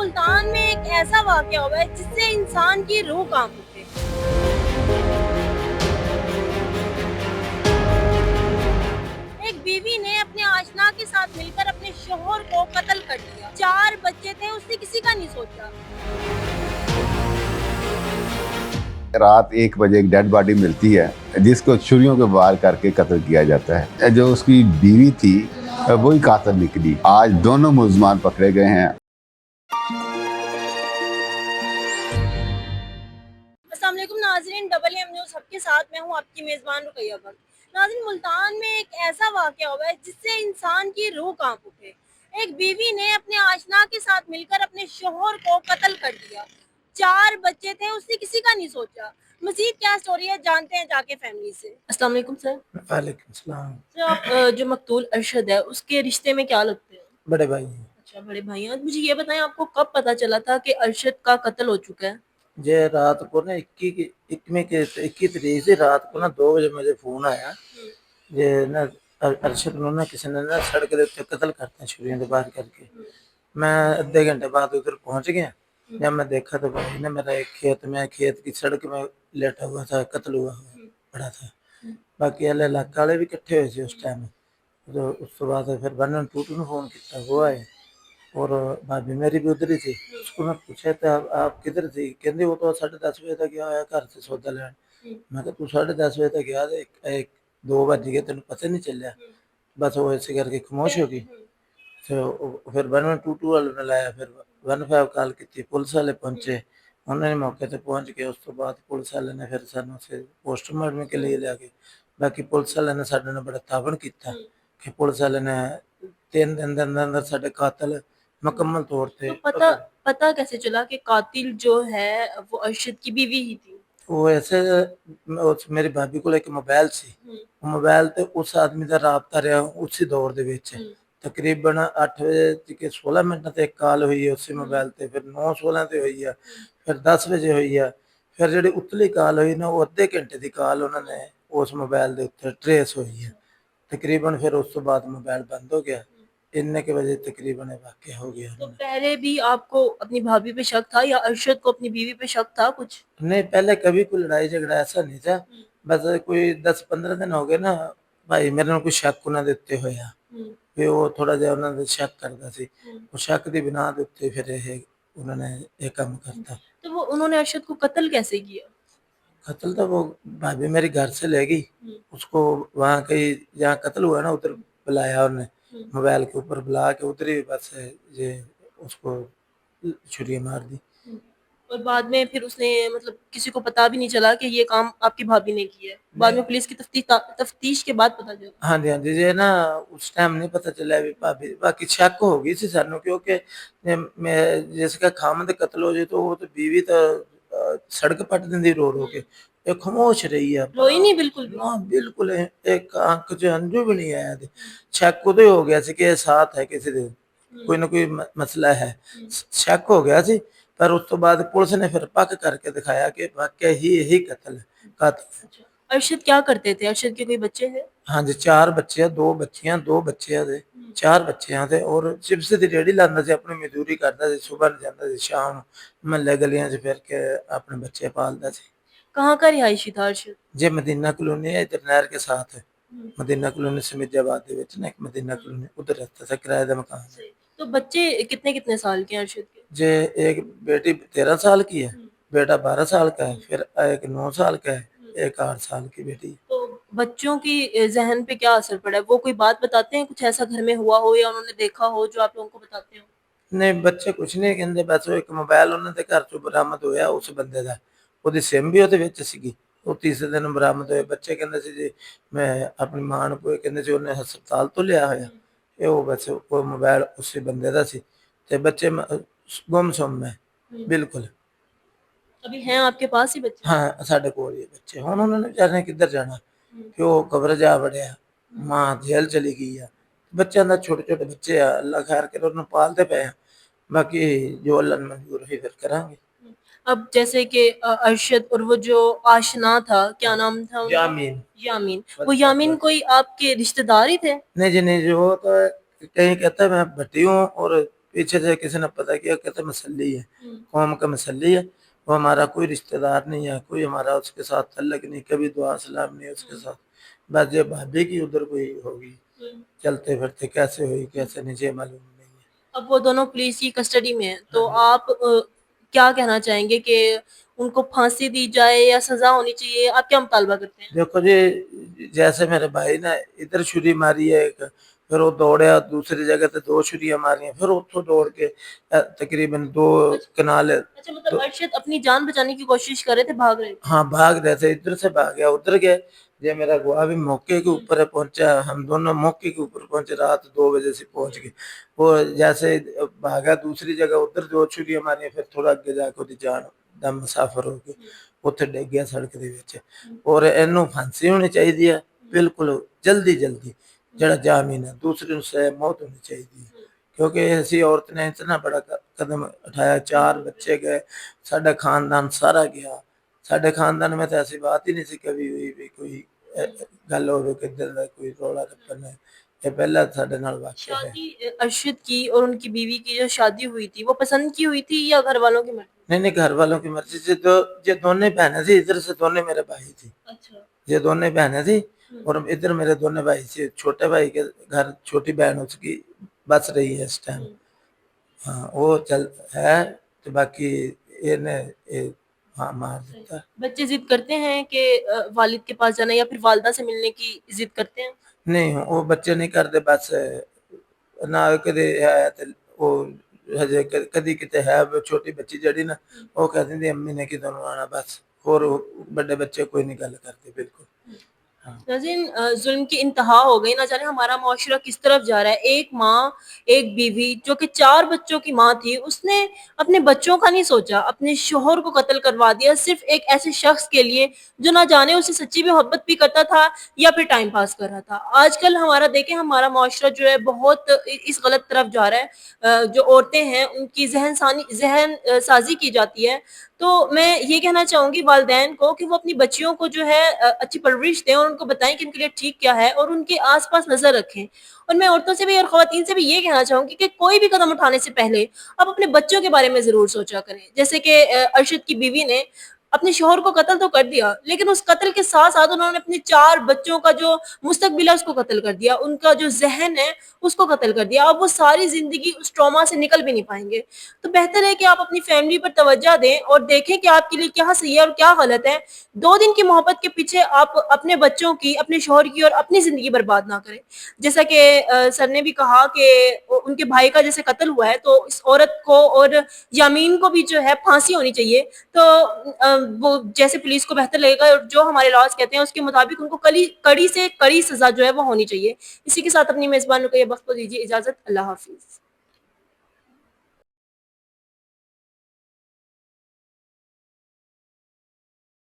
ملتان میں ایک ایسا واقعہ ہوا ہے جس سے انسان کی روح کانپ اٹھے۔ ایک بیوی نے اپنے آشنا کے ساتھ مل کر اپنے شوہر کو قتل کر دیا۔ 4 بچے تھے، اس نے کسی کا نہیں سوچا۔ رات 1 بجے ایک ڈیڈ باڈی ملتی ہے جس کو چھریوں کے وار کر کے قتل کیا جاتا ہے۔ جو اس کی بیوی تھی وہی قاتل نکلی۔ آج دونوں ملزمان پکڑے گئے ہیں۔ السلام علیکم ناظرین، ڈبل ایم نیوز ہب کے ساتھ میں ہوں آپ کی میزبان رقیہ بخش۔ ناظرین، ملتان میں ایک ایسا واقعہ ہوا ہے جس سے انسان کی روح کانپ اٹھے۔ ایک بیوی نے اپنے آشنا کے ساتھ مل کر اپنے شوہر کو قتل کر دیا۔ 4 بچے تھے، اس نے کسی کا نہیں سوچا۔ مزید کیا سٹوری ہے جانتے ہیں جا کے فیملی سے۔ السلام علیکم سر۔ وعلیکم السلام۔ سر، آپ جو مقتول ارشد ہے اس کے رشتے میں کیا لگتے ہیں؟ بڑے بھائی ہیں۔ اچھا، بڑے بھائی ہیں۔ مجھے یہ بتائیں آپ کو کب پتا چلا تھا کہ ارشد کا قتل ہو چکا ہے؟ یہ رات کو نا 21 تاریخ سے رات کو نا 2 بجے مجھے فون آیا، یہ نا ارشد نو نا کسی نے نا سڑک کے اوپر قتل کرتے ہیں چھریوں سے وار کر کے۔ میں آدھے گھنٹے بعد ادھر پہنچ گیا۔ جب میں دیکھا تو بھائی نا میرا ایک کھیت کی سڑک میں لیٹا ہوا تھا، قتل ہوا پڑا تھا۔ باقی اللہ علاقہ والے بھی کٹھے ہوئے تھے اس ٹائم۔ تو اس کے بعد پھر 112 نے فون کیا، وہ آئے اور بھابی میری بھی ادھر ہی تھی۔ اس کو میں پوچھا تھا آپ کدھر تھی؟ کہندی وہ تو 10:30 بجے تک گیا ہوا گھر سے سودا لین۔ میں کہا تو 10:30 بجے تک گیا، 2 بج گئے تینوں پتہ نہیں چلیا؟ بس وہ ایسے کر کے خاموش ہو گئی۔ پھر 112 والے نے لایا، پھر 15 کال کی، پولیس والے پہنچے، انہوں نے موقع تے پہنچ گئے۔ اس کے بعد پولیس والے نے پھر سانوں سے پوسٹ مارٹم کے لیے لے گئے۔ باقی پولیس والے نے ساڈے نال بڑا تعاون کیتا کہ پولیس والے نے 3 دن دے اندر ساڈے قاتل مکمل طور پہ پتا کیسے چلا کہ قاتل جو ہے وہ ارشد کی بیوی ہی تھی؟ وہ ایسے میری بھابی کو ایک موبائل سی، وہ موبائل تے اس آدمی دا رابطہ رہا اسی دور دے وچ۔ تقریباً 8 بجے کے 16 منٹ تے ایک کال ہوئی ہے اسی موبائل تے، پھر 9:16 تے ہوئی ہے، پھر 10 بجے ہوئی ہے، پھر جڑی اتلی کال ہوئی نا وہ ادھے گھنٹے دی کال انہوں نے اس موبائل دے اوپر ٹریس ہوئی ہے۔ تقریباً پھر اس تو بعد موبائل بند ہو گیا۔ اتنے کے بجے تقریباً واقعہ ہو گیا۔ تو پہلے بھی آپ کو اپنی بھابھی پہ شک تھا یا ارشد کو اپنی بیوی پہ شک تھا کچھ؟ نہیں، پہلے کبھی کوئی لڑائی جھگڑا ایسا نہیں تھا، بس کوئی 10-15 دن ہو گئے نا بھائی میرے نال کوئی شک انہاں دے اوتے ہویا، پھر وہ تھوڑا جہا انہاں دے شک کردا سی، وہ شک دی بنا دے اوتے پھر انہوں نے یہ کام کرتا۔ تو وہ انہوں نے ارشد کو قتل کیسے کیا؟ قتل تو وہ بھابی میری گھر سے لے گئی، اس کو وہاں کہیں جہاں قتل ہوا نا ادھر بلایا انہوں نے، موبائل کے اوپر بلا کے ادھر ہی بس یہ اس کو چھری مار دی۔ اور بعد میں پھر اس نے مطلب کسی کو پتا بھی نہیں چلا کہ یہ کام آپ کی بھابی نے کیا ہے؟ بعد میں پولیس کی تفتیش کے بعد پتا چلا؟ ہاں جی، ہاں جی، یہ نا اس ٹائم نہیں پتہ چلا بھی بھابی، باقی شک ہو گئی سی سانوں، کیونکہ جس کا خامد قتل ہو جائے تو وہ تو بیوی تو سڑک پٹ دیندی رو رو کے، ایک خاموش رہی ہے، روئی نہیں بالکل بھی؟ ہاں بالکل، ایک آنکھ سے ہنجو بھی نہیں آیا تھے۔ شک ادھر ہو گیا سی کہ ساتھ ہے کسی دے، کوئی نہ کوئی مسئلہ ہے، شک ہو گیا سی۔ پر اس تو بعد پولیس نے پھر پک کر کے دکھایا کہ واقعہ یہی قتل ہے، قاتل۔ ارشد کیا کرتے تھے؟ ارشد کے کوئی بچے ہیں؟ ہاں جی، 4 بچے ہیں، 2 بچیاں، 2 بچے ہیں، 4 بچے ہیں اور چپس دی ریڑھی لاندا سی، اپنی مزدوری کردا سی، صبح جاندا سی، شام محلے گلیاں چ پھر کے اپنے بچے پالدا سی۔ کہاں کا رہائشی تھا ارشد؟ جی مدینہ کالونی ہے، ادھر نہر کے ساتھ ہے، مدینہ کالونی سمیت آباد دے وچ نا ایک مدینہ کالونی، ادھر رہتا تھا، کرایہ دا مکان ہے۔ تو بچے کتنے سال کے ہیں ارشد کے؟ جی ایک بیٹی 13 سال کی ہے، بیٹا 12 سال کا ہے، پھر ایک 9 سال کا ہے، ایک 8 سال کی بیٹی ہے۔ تو بچوں کی ذہن پہ کیا اثر پڑا ہے؟ وہ کوئی بات بتاتے ہیں کچھ ایسا گھر میں ہوا ہو یا انہوں نے دیکھا ہو جو آپ لوگوں کو بتاتے ہو؟ نہیں، بچے کچھ نہیں کہندے، بس ایک موبائل انہوں دے گھر چوں برآمد ہویا اس بندے دا، ਉਹਦੀ سم بھی ਉਹਦੇ ਵਿੱਚ ਸੀਗੀ، ਉਹ ਤੀਸਰੇ ਦਿਨ ਬਰਾਮਦ ਹੋਏ। ਬੱਚੇ ਕਹਿੰਦੇ ਸੀ ਜੀ ਮੈਂ ਆਪਣੀ ਮਾਂ ਨੂੰ ਕੋਈ ਕਹਿੰਦੇ ਸੀ ਉਹਨੇ ਹਸਪਤਾਲ ਤੋਂ ਲਿਆ ਹੋਇਆ, ਇਹ ਉਹ ਬਸ ਉਹ ਮੋਬਾਈਲ ਉਸੇ ਬੰਦੇ ਦਾ ਸੀ ਤੇ ਬੱਚੇ ਗੁੰਮਸੁੰਮ ਹੈ ਬਿਲਕੁਲ। ابھی ہیں آپ کے پاس ہی بچے؟ ਹਾਂ ਸਾਡੇ ਕੋਲ ਹੀ ਬੱਚੇ। ਹੁਣ ਉਹਨਾਂ ਨੇ ਵਿਚਾਰੇ ਨੇ ਕਿੱਧਰ ਜਾਣਾ, ਪਿਓ ਕਬਰ ਜਾ ਵੜਿਆ, ਮਾਂ ਜੇਲ੍ਹ ਚਲੀ ਗਈ ਆ, ਬੱਚਿਆਂ ਦਾ ਛੋਟੇ ਛੋਟੇ ਬੱਚੇ ਆ, ਅੱਲਾ ਖੈਰ ਕਰੇ ਉਹਨੂੰ ਪਾਲਦੇ ਪਏ ਆ, باقی جو اللہ نے منظور ہے پھر کریں گے۔ اب جیسے کہ ارشد اور وہ جو آشنا تھا کیا نام تھا؟ یامین۔ یامین، وہ یامین کوئی آپ کے رشتہ دار ہی تھے؟ نہیں جی نہیں جی، وہ تو کہیں کہتا ہے میں بھٹی ہوں اور پیچھے سے کسی نے پتہ کیا کہتے مسلی ہے، قوم کا مسلی ہے، وہ ہمارا کوئی رشتہ دار نہیں ہے، کوئی ہمارا اس کے ساتھ تعلق نہیں، کبھی دعا سلام نہیں اس کے ساتھ، بس یہ بھابھی کی ادھر کوئی ہوگی، چلتے پھرتے کیسے ہوئی کیسے نہیں یہ معلوم نہیں ہے۔ اب وہ دونوں پولیس کی کسٹڈی میں ہیں، تو آپ کیا کہنا چاہیں گے کہ ان کو پھانسی دی جائے یا سزا ہونی چاہیے؟ آپ کیا مطالبہ کرتے ہیں؟ دیکھو جی، جیسے میرے بھائی نے ادھر چھری ماری ہے ایک، پھر وہ دوڑیا دوسری جگہ تے 2 چھریاں ماری ہیں، پھر اتوں دوڑ کے تقریباً 2 کنال، اچھا مطلب ارشد اپنی جان بچانے کی کوشش کر رہے تھے، بھاگ رہے تھے؟ ہاں بھاگ رہے تھے، ادھر سے بھاگ گیا ادھر گئے، یہ میرا گواہ بھی موقع کے اوپر پہنچا، ہم دونوں موقع کے اوپر پہنچے، رات 2 بجے سے پہنچ گئے، وہ جیسے بھاگا دوسری جگہ ادھر 2 چھریاں ماری، پھر تھوڑا اگے جا کے جان دم مسافر ہو گئے، اتنے ڈگ گیا سڑک دے وچ، اور اینوں پھانسی ہونی چاہیے بالکل جلدی جلدی، جڑا جامین ہے، دوسرے سے موت ہونی چاہیے، کیونکہ ایسی عورت نے اتنا بڑا قدم اٹھایا، 4 بچے گئے، ساڈا خاندان سارا گیا، ساڈے خاندان میں تو ایسی بات ہی نہیں سی کبھی ہوئی بھی کوئی گل ہو کہ کوئی رولا رپن ہے، یہ پہلا ساڈے نال واقعہ ہے۔ شادی ارشد کی اور ان کی بیوی کی جو شادی ہوئی تھی وہ پسند کی ہوئی تھی یا گھر والوں کی مرضی؟ نہیں گھر والوں کی مرضی سے، تو یہ دونوں بہنیں تھی، ادھر سے دونوں میرے بھائی تھی، اچھا یہ دونوں بہنیں تھی، اور ادھر میرے دونوں بھائی سے، چھوٹے بھائی کے گھر چھوٹی بہن اس کی بس رہی ہے اس ٹائم، ہاں وہ چل ہے، تو باقی ہاں مار دیتا ہے۔ بچے ضد کرتے ہیں کہ والد کے پاس جانا یا پھر والدہ سے ملنے کی ضد کرتے ہیں؟ نہیں وہ بچے نہیں کرتے، بس نہ کدے ہے وہ کدی کتے ہے، چھوٹی بچی جڑی نا وہ کہتی تھی امی نے کدھر آنا، بس، اور بڑے بچے کوئی نہیں گل کرتے بالکل۔ ناظرین ظلم کی انتہا ہو گئی، نہ جانے ہمارا معاشرہ کس طرف جا رہا ہے۔ ایک ماں، ایک بیوی جو کہ 4 بچوں کی ماں تھی، اس نے اپنے بچوں کا نہیں سوچا، اپنے شوہر کو قتل کروا دیا صرف ایک ایسے شخص کے لیے جو نہ جانے اسے سچی محبت بھی کرتا تھا یا پھر ٹائم پاس کر رہا تھا۔ آج کل ہمارا دیکھیں ہمارا معاشرہ جو ہے بہت اس غلط طرف جا رہا ہے، جو عورتیں ہیں ان کی ذہن سازی کی جاتی ہے۔ تو میں یہ کہنا چاہوں گی والدین کو کہ وہ اپنی بچیوں کو جو ہے اچھی پرورش دیں اور ان کو بتائیں کہ ان کے لیے ٹھیک کیا ہے اور ان کے آس پاس نظر رکھیں۔ اور میں عورتوں سے بھی اور خواتین سے بھی یہ کہنا چاہوں گی کہ کوئی بھی قدم اٹھانے سے پہلے آپ اپنے بچوں کے بارے میں ضرور سوچا کریں، جیسے کہ ارشد کی بیوی نے اپنے شوہر کو قتل تو کر دیا، لیکن اس قتل کے ساتھ ساتھ انہوں نے اپنے 4 بچوں کا جو مستقبل ہے اس کو قتل کر دیا، ان کا جو ذہن ہے اس کو قتل کر دیا۔ اب وہ ساری زندگی اس ٹراما سے نکل بھی نہیں پائیں گے۔ تو بہتر ہے کہ آپ اپنی فیملی پر توجہ دیں اور دیکھیں کہ آپ کے لیے کیا صحیح ہے اور کیا غلط ہے۔ 2 دن کی محبت کے پیچھے آپ اپنے بچوں کی، اپنے شوہر کی اور اپنی زندگی برباد نہ کریں۔ جیسا کہ سر نے بھی کہا کہ ان کے بھائی کا جیسے قتل ہوا ہے تو اس عورت کو اور یامین کو بھی جو ہے پھانسی ہونی چاہیے۔ تو وہ جیسے پولیس کو بہتر لگے گا اور جو ہمارے لاز کہتے ہیں اس کے مطابق ان کو کڑی سے کڑی سزا جو ہے وہ ہونی چاہیے۔ اسی کے ساتھ اپنی میزبان کو یہ وقت دیجیے اجازت، اللہ حافظ۔